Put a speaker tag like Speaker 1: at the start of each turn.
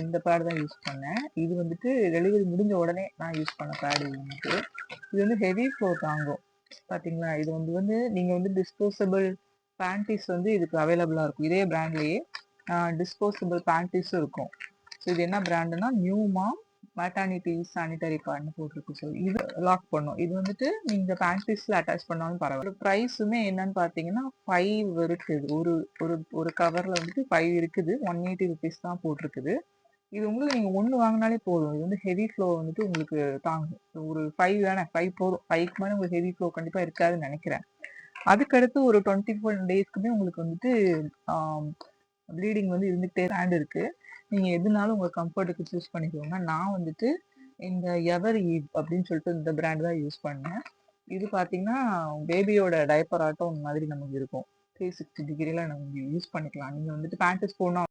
Speaker 1: இந்த பேட் தான் யூஸ் பண்ணேன். இது வந்துட்டு டெலிவரி முடிஞ்ச உடனே நான் யூஸ் பண்ண பேட் இது வந்துட்டு. இது வந்து ஹெவி ஃப்ளோ தாங்கும். பாத்தீங்களா? இது வந்து நீங்க வந்து டிஸ்போசபிள் பேண்டீஸ் வந்து இதுக்கு அவைலபிளா இருக்கும். இதே பிராண்ட்லயே டிஸ்போசபிள் பேண்டீஸும் இருக்கும். ஸோ இது என்ன பிராண்டுனா நியூமா மேட்டர்னிட்டி சானிட்டரி பேட்னு போட்டிருக்கு. ஸோ இது லாக் பண்ணும். இது வந்துட்டு நீங்க பேண்டீஸ்ல அட்டாச் பண்ணாலும் பரவாயில்ல. ப்ரைஸுமே என்னன்னு பாத்தீங்கன்னா 5 இருக்குது. ஒரு ஒரு ஒரு கவர்ல வந்துட்டு 5 இருக்குது. 180 ருபீஸ் தான் போட்டிருக்குது. இது உங்களுக்கு நீங்க ஒண்ணு வாங்கினாலே போதும். இது வந்து ஹெவி ஃப்ளோ வந்துட்டு உங்களுக்கு தாங்கும். ஒரு 5 தானே, 5 போதும். 5க்கு மேல உங்களுக்கு ஹெவி ஃப்ளோ கண்டிப்பா இருக்காதுன்னு நினைக்கிறேன். அதுக்கடுத்து ஒரு 24 டேஸ்க்குமே உங்களுக்கு வந்துட்டு ப்ளீடிங் வந்து இருந்துகிட்டே பிராண்ட் இருக்கு. நீங்க எதுனாலும் உங்க கம்ஃபர்ட்டுக்கு சூஸ் பண்ணிக்கோங்க. நான் வந்துட்டு இந்த எவர் ஈவ் அப்படின்னு சொல்லிட்டு இந்த பிராண்ட் தான் யூஸ் பண்ணேன். இது பாத்தீங்கன்னா பேபியோட டைப்பர் ஆட்டம் மாதிரி நமக்கு இருக்கும். 360 டிகிரில நம்ம யூஸ் பண்ணிக்கலாம். நீங்க வந்துட்டு பேண்டஸ் போடணும்